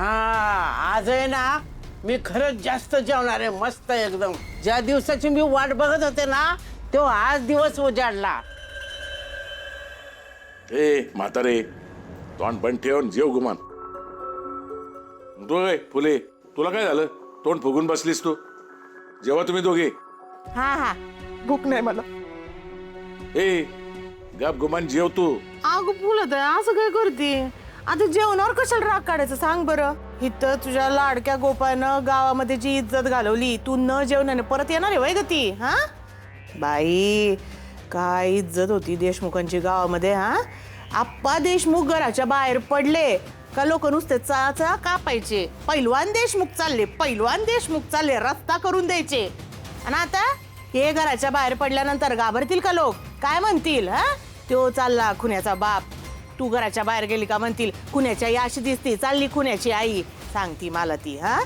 आज आहे ना मी खरंच जास्त जेवणार आहे, मस्त एकदम. ज्या दिवसाची मी वाट बघत होते ना तो आज दिवस उजाडला. ए म्हातारे, तोंड बंद ठेवून जेव गुमान. दोघे फुले, तुला काय झालं? तोंड फुगून बसलीस तू. जेव्हा तुम्ही दोघे. हा भूक नाही मला. ए गप गुमान जेव तू. अगं फुलत आहे असं काय करते? आता जेवणावर कशाला राग काढायचं सांग बरं. इथं तुझ्या लाडक्या गोपाळनं गावामध्ये जी इज्जत घालवली, तू न जेवणाने परत येणार आहे वय ग ती? हा बाई, काय इज्जत होती देशमुखांची गावामध्ये. हा आप्पा देशमुख घराच्या बाहेर पडले का लोक नुसते चाचा कापायचे. पैलवान देशमुख चालले, पैलवान देशमुख चालले, रस्ता करून द्यायचे. आणि आता हे घराच्या बाहेर पडल्यानंतर घाबरतील का लोक? काय म्हणतील? हा तो चालला खुन्याचा बाप. तू घराच्या बाहेर गेली का म्हणतील खुन्याची आई अशी दिसती, चालली खुन्याची आई. सांगती मला ती. हा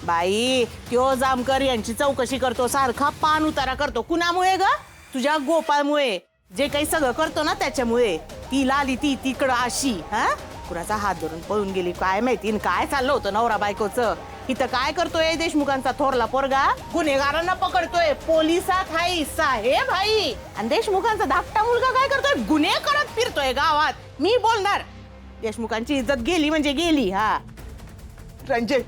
बाई, त्यो जामकर यांची चौकशी करतो, सारखा पान उतारा करतो. कुणामुळे ग? तुझ्या गोपाळमुळे. जे काही सगळं करतो ना त्याच्यामुळे. ती लाली ती तिकडं अशी. हा कुणाचा हात धरून पळून गेली काय माहिती. काय चाललं होतं नवरा बायकोचं? इथं काय करतोय देशमुखांचा थोरला पोरगा? गुन्हेगारांना पकडतोय, पोलिसात हाई साहेब हाई. आणि देशमुखांचा धाकटा मुलगा काय करतोय? गुन्हे करत फिरतोय गावात. मी बोलणार, देशमुखांची इज्जत गेली म्हणजे गेली. हा रंजय,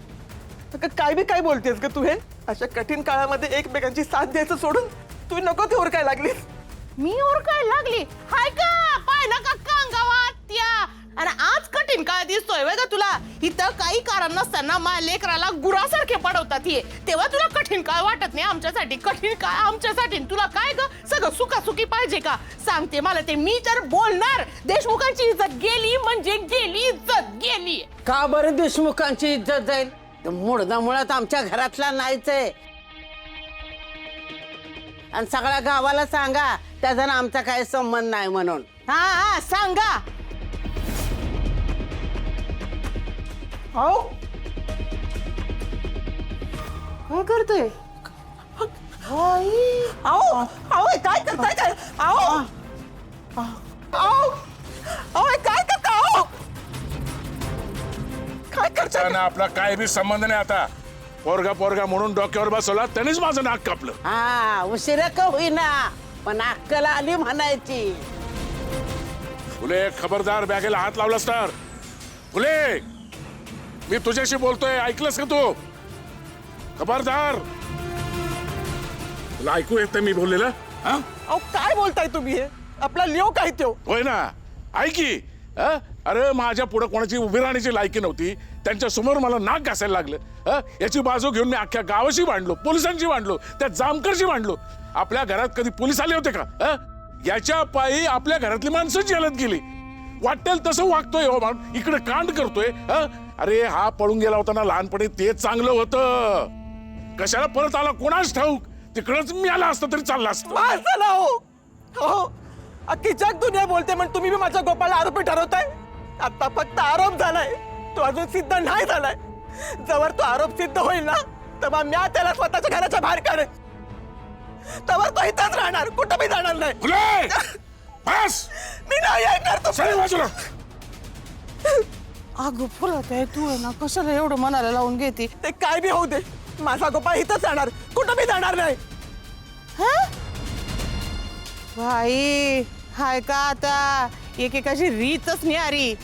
काय बी काय बोलतेस ग तू? हे अशा कठीण काळामध्ये एकमेकांची साथ द्यायचं सोडून तू नको ते ओरकाय लागलीस. मी ओरकायला लागली? हाय का? पाहिलं का कांगावात त्या? आणि आज कठीण काळ दिसतोय वय ग तुला? इथं काही कारण नसताना माझ्या लेकराला गुरासारखे पडवतात हे, तेव्हा तुला कठीण काळ वाटत नाही आमच्यासाठी? कठीण काळ आमच्यासाठी तुला काय ग सगळं सुखासुखी पाहिजे का? सांगते मला ते. मी तर बोलणार, देशमुखांची इज्जत गेली म्हणजे गेली, इज्जत गेली. का बरं देशमुखांची इज्जत जाईल? मुळदा मुळात आमच्या घरातला नाहीच आहे. आणि सगळ्या गावाला सांगा त्याचा आमचा काही संबंध नाही म्हणून. हा सांगा. आओ काय करतोय? आओ आओ, काय करताय? काय आओ आओ आओ, काय करता? आओ काय करताय? त्यानं आपला काय बी संबंध नाही आता. पोरगा म्हणून डोक्यावर बसवला, त्यानेच माझं नाक कापलं. उशिरा का होईना पण अक्कल आली म्हणायची. फुले, खबरदार बॅगेला हात लावलास तर. फुले, मी तुझ्याशी बोलतोय, ऐकलंस का तू? खबरदार. तुला ऐकू येतं मी बोललेलं? हा अहो काय बोलताय तुम्ही? हे आपला लिओ काय त्यो? होय ना, ऐकी. अरे माझ्या पुढे कोणाची उभी राहण्याची लायकी नव्हती, त्यांच्या समोर मला नाक घासायला लागलं. याची बाजू घेऊन मी अख्ख्या गावाशी भांडलो, पोलिसांशी भांडलो, त्या जामकरशी भांडलो. आपल्या घरात कधी पोलीस आले होते का? याच्या पायी आपल्या घरातली माणसं जलत गेली. वाटेल तसं वागतोय हो माणूस, इकडे कांड करतोय. अरे हा पळून गेला होता ना लहानपणी, तेच चांगलं होतं. कशाला परत आला कोणाच ठाऊक? तिकडच मी आला असतं तरी चालला असतं. असं ना हो, अख्खी जग दुनिया बोलते म्हणून तुम्ही बी माझ्या गोपाळला आरोपी ठरवताय. आता फक्त आरोप झालाय, तो अजून सिद्ध नाही झालाय. जवळ तो आरोप सिद्ध होईल ना तेव्हा मी त्याला स्वतःच्या घराच्या बाहेर काढेन. तेव्हा तो इथंच राहणार, कुठं बी जाणार नाही. बस, मी नाही ऐकणार तो. चल बाजूला. अगं फुलत आहे तू आहे ना, कशाला एवढं मनाला लावून घेते? ते काय बी होऊ दे, माझा गोपाळ इथंच राहणार, कुठं बी जाणार नाही. भाई हाय का आता एकेकाची रीतच न्यारी.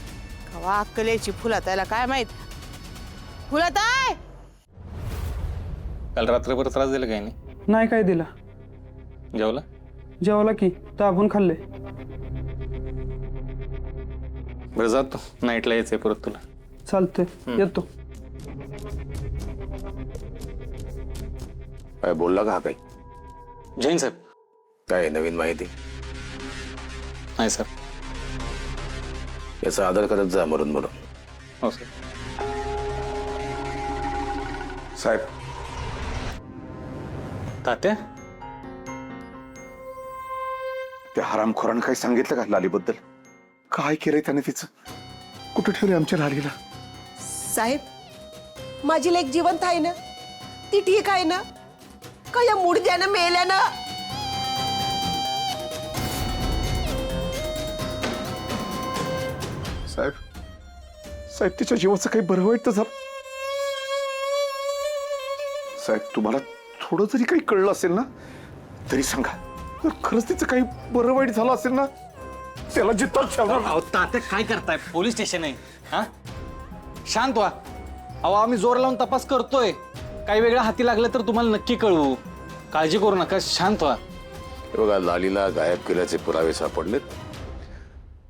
कवा अक्कलेची फुलतायला काय माहित. फुलताय काल रात्रभर त्रास दिला काही नाही? नाही काय दिला. जेवला? जेवला की दाबून खाल्ले. बरं जातो, नाईटला यायचंय परत तुला. चालतंय, येतो. काय बोलला का हा काही? जैन साहेब. काय नवीन माहिती? नाही सर. याचा आदर करत जा मरून मरून. हो सर. साहेब, तात्या, त्या हरामखोरानं काही सांगितलं का लालीबद्दल? काय केलंय त्याने तिचं? कुठे ठेवले आमच्या लालीला? साहेब, माझी लेक जिवंत आहे ना? ती ठीक आहे ना? का या मुडद्यानं मेल्यानं? साहेब, साहेब तिच्या जीवाचं काही बरं वाईट तर झालं साहेब तुम्हाला थोडं जरी काही कळलं असेल ना तरी सांगा जर खरंच तिचं काही बरं वाईट झालं असेल ना त्याला जिथं ठेवणार अहो तात्या काय करताय पोलीस स्टेशन आहे हा शांत व्हा अहो आम्ही जोर लावून तपास करतोय काही वेगळं हाती लागलं तर तुम्हाला नक्की कळवू काळजी करू नका शांत व्हा हे बघा लालीला गायब केल्याचे पुरावे सापडलेत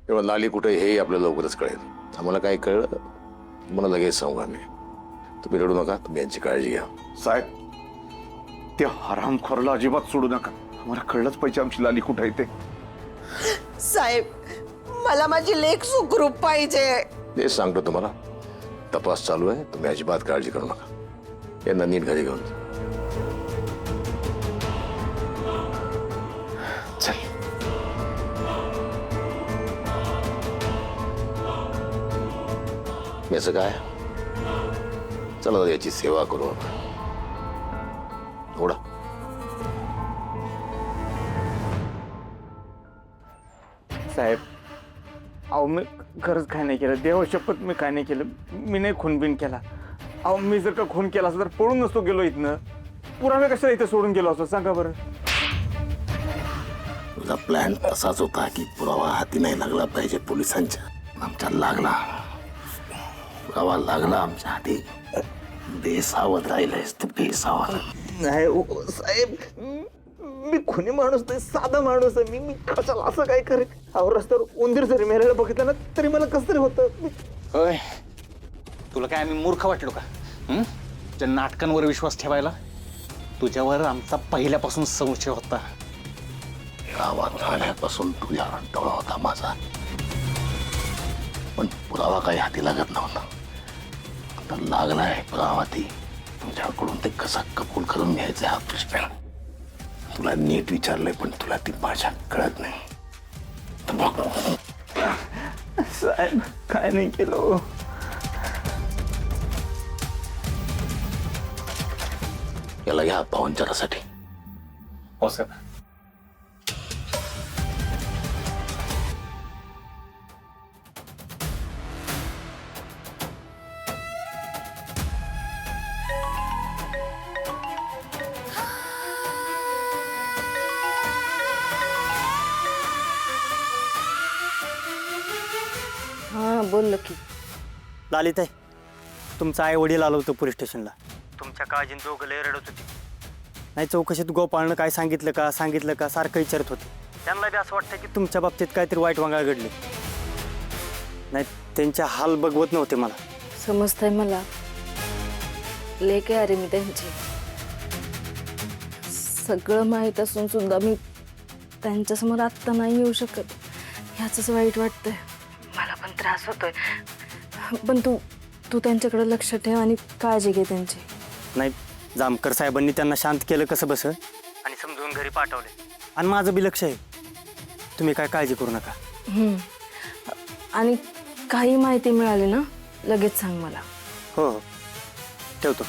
तेव्हा लाली कुठे हेही आपल्याला लवकरच कळेल आम्हाला काय कळलं मला लगेच सांगू आम्ही तुम्ही रडू नका तुम्ही यांची काळजी घ्या साहेब त्या हरामखोराला अजिबात सोडू नका आम्हाला कळलंच पाहिजे आमची लाली कुठं आहे ते साहेब मला माझी लेक सुखरूप पाहिजे तेच सांगतो तुम्हाला तपास चालू आहे तुम्ही अजिबात काळजी करू नका यांना नीट घरी घेऊन जा. चल याचं काय चला याची सेवा करू आपण थोडा साहेब अहो मी खरंच काय नाही केलं देवा शपथ मी काय नाही केलं मी नाही खूनबिन केला अहो मी जर का खून केला असं तर पळून नसतो गेलो इथनं पुरावे कशाला इथं सोडून गेलो असतो सांगा बरं तुझा प्लॅन तसाच होता की पुरावा हाती नाही लागला पाहिजे पोलिसांच्या आमच्या लागला पुरावा लागला आमच्या हाती बेसावध राहिलायस तू बेसावध नाही साहेब मी खुनी माणूस नाही साधा माणूस आहे मी कशाला असं काय करेन अहो रस्त्यावर उंदीर जरी मेलेला बघितलं ना तरी मला कसं तरी होतं होय तुला काय आम्ही मूर्ख वाटलो का त्या नाटकांवर विश्वास ठेवायला तुझ्यावर आमचा पहिल्यापासून संशय होता गावात आल्यापासून तुझ्या डोळा होता माझा पण पुरावा काही हाती लागत नव्हता आता लागलाय पुरावा हाती तुझ्याकडून ते कसा कबूल करून घ्यायचा हा प्रश्न तुला नीट विचारलंय पण तुला ती भाषा कळत नाही तर बघ साहेब काय नाही केलं याला घ्या पाहुणचारासाठी हो सर हां बोललो की लालिताई तुमचं आई वडील आलं होतं पोलीस स्टेशनला तुमच्या काळजीने दोघं लय रडत होती नाही चौकशीत गोपाळनं काय सांगितलं का सारखं विचारत होते त्यांना बी असं वाटतं की तुमच्या बाबतीत काहीतरी वाईट वांगाळ घडली नाही त्यांच्या हाल बघवत नव्हते मला समजतंय मला लेक आहे अरे मी त्यांची सगळं माहीत असून सुद्धा मी त्यांच्यासमोर आत्ता नाही येऊ शकत ह्याचंच वाईट वाटतंय मला पण त्रास होतोय पण तू त्यांच्याकडे लक्ष ठेव आणि काळजी घे त्यांची नाही जामकर साहेबांनी त्यांना शांत केलं कसं बस आणि समजून घरी पाठवले आणि माझं बी लक्ष आहे तुम्ही काय काळजी करू नका आणि काही माहिती मिळाली ना लगेच सांग मला हो हो ठेवतो